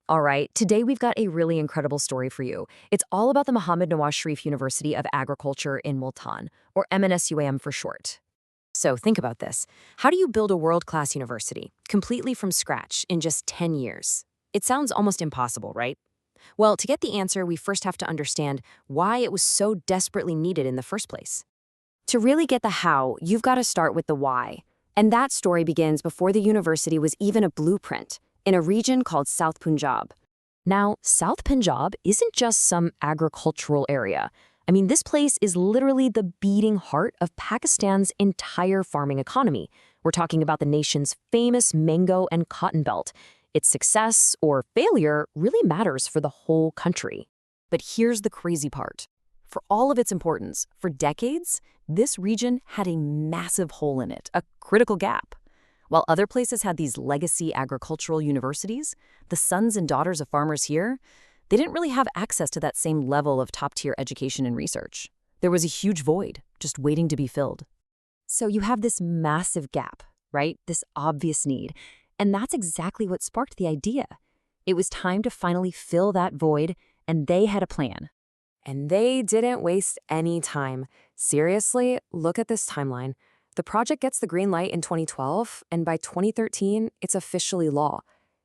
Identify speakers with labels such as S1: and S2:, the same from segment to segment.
S1: All right, today we've got a really incredible story for you. It's all about the Mohammed Nawaz Sharif University of Agriculture in Multan, or MNSUAM for short. So think about this. How do you build a world-class university, completely from scratch, in just 10 years? It sounds almost impossible, right? Well, to get the answer, we first have to understand why it was so desperately needed in the first place. To really get the how, you've got to start with the why. And that story begins before the university was even a blueprint, in a region called South Punjab. Now, South Punjab isn't just some agricultural area. I mean, this place is literally the beating heart of Pakistan's entire farming economy. We're talking about the nation's famous mango and cotton belt. Its success or failure really matters for the whole country. But here's the crazy part. For all of its importance, for decades, this region had a massive hole in it, a critical gap. While other places had these legacy agricultural universities, the sons and daughters of farmers here, they didn't really have access to that same level of top-tier education and research. There was a huge void, just waiting to be filled. So you have this massive gap, right? This obvious need. And that's exactly what sparked the idea. It was time to finally fill that void, and they had a plan. And they didn't waste any time. Seriously, look at this timeline. The project gets the green light in 2012, and by 2013, it's officially law.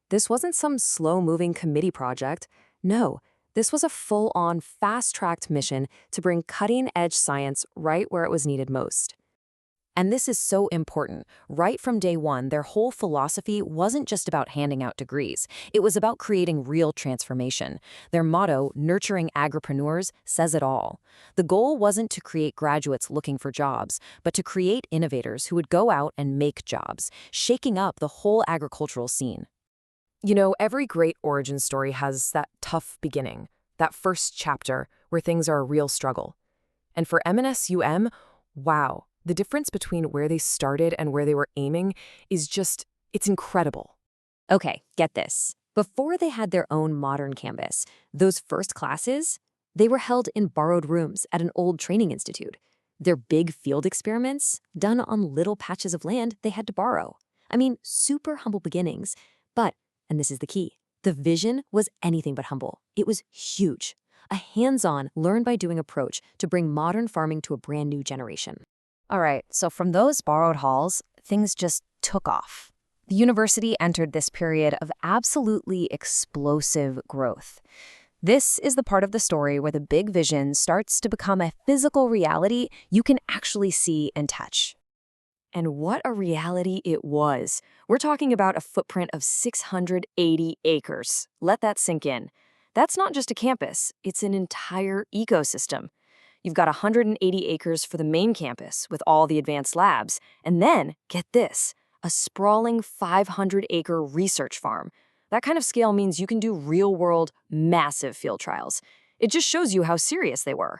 S1: This wasn't some slow-moving committee project. No, this was a full-on, fast-tracked mission to bring cutting-edge science right where it was needed most. And this is so important. Right from day one, their whole philosophy wasn't just about handing out degrees. It was about creating real transformation. Their motto, nurturing agripreneurs, says it all. The goal wasn't to create graduates looking for jobs, but to create innovators who would go out and make jobs, shaking up the whole agricultural scene. You know, every great origin story has that tough beginning, that first chapter where things are a real struggle. And for MNSUM, wow. The difference between where they started and where they were aiming is just, it's incredible. Okay, get this. Before they had their own modern campus, those first classes, they were held in borrowed rooms at an old training institute. Their big field experiments, done on little patches of land they had to borrow. I mean, super humble beginnings. But, and this is the key, the vision was anything but humble. It was huge. A hands-on, learn-by-doing approach to bring modern farming to a brand new generation. All right, so from those borrowed halls, things just took off. The university entered this period of absolutely explosive growth. This is the part of the story where the big vision starts to become a physical reality you can actually see and touch. And what a reality it was. We're talking about a footprint of 680 acres. Let that sink in. That's not just a campus, it's an entire ecosystem. You've got 180 acres for the main campus with all the advanced labs. And then, get this, a sprawling 500-acre research farm. That kind of scale means you can do real-world, massive field trials. It just shows you how serious they were.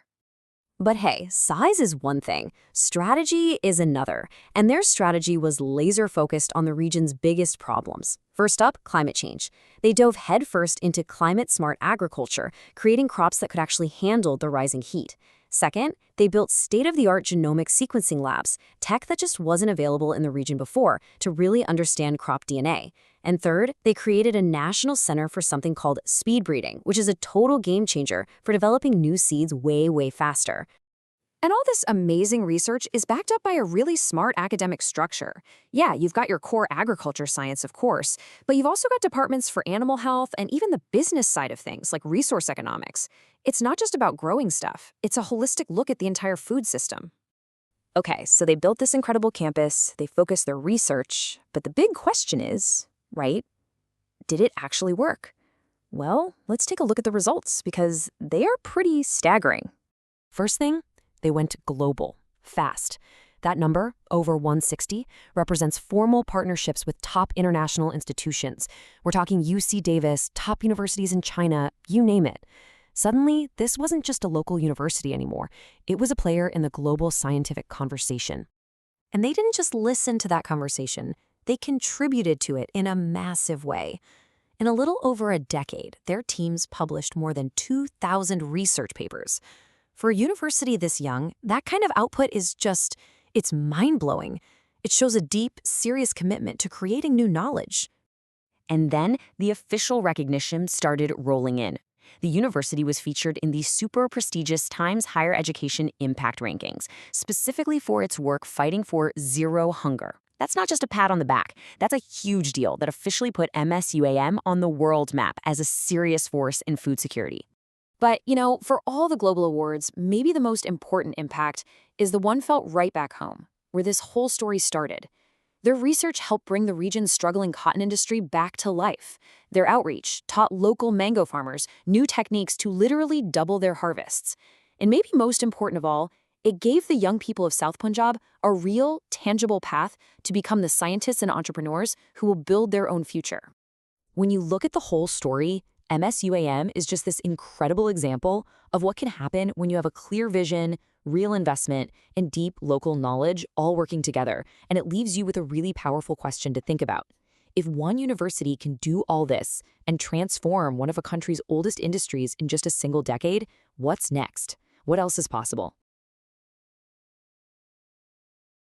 S1: But hey, size is one thing, strategy is another, and their strategy was laser-focused on the region's biggest problems. First up, climate change. They dove headfirst into climate-smart agriculture, creating crops that could actually handle the rising heat. Second, they built state-of-the-art genomic sequencing labs, tech that just wasn't available in the region before, to really understand crop DNA. And third, they created a national center for something called speed breeding, which is a total game changer for developing new seeds way faster. And all this amazing research is backed up by a really smart academic structure. Yeah, you've got your core agriculture science, of course, but you've also got departments for animal health and even the business side of things, like resource economics. It's not just about growing stuff. It's a holistic look at the entire food system. Okay, so they built this incredible campus, they focused their research, but the big question is, right, did it actually work? Well, let's take a look at the results, because they are pretty staggering. First thing, they went global, fast. That number, over 160, represents formal partnerships with top international institutions. We're talking UC Davis, top universities in China, you name it. Suddenly, this wasn't just a local university anymore. It was a player in the global scientific conversation. And they didn't just listen to that conversation. They contributed to it in a massive way. In a little over a decade, their teams published more than 2,000 research papers. For a university this young, that kind of output is just, it's mind-blowing. It shows a deep, serious commitment to creating new knowledge. And then the official recognition started rolling in. The university was featured in the super prestigious Times Higher Education Impact Rankings, specifically for its work fighting for zero hunger. That's not just a pat on the back. That's a huge deal that officially put MSUAM on the world map as a serious force in food security. But, for all the global awards, maybe the most important impact is the one felt right back home, where this whole story started. Their research helped bring the region's struggling cotton industry back to life. Their outreach taught local mango farmers new techniques to literally double their harvests. And maybe most important of all, it gave the young people of South Punjab a real, tangible path to become the scientists and entrepreneurs who will build their own future. When you look at the whole story, MSUAM is just this incredible example of what can happen when you have a clear vision, real investment, and deep local knowledge all working together, and it leaves you with a really powerful question to think about. If one university can do all this and transform one of a country's oldest industries in just a single decade, what's next? What else is possible?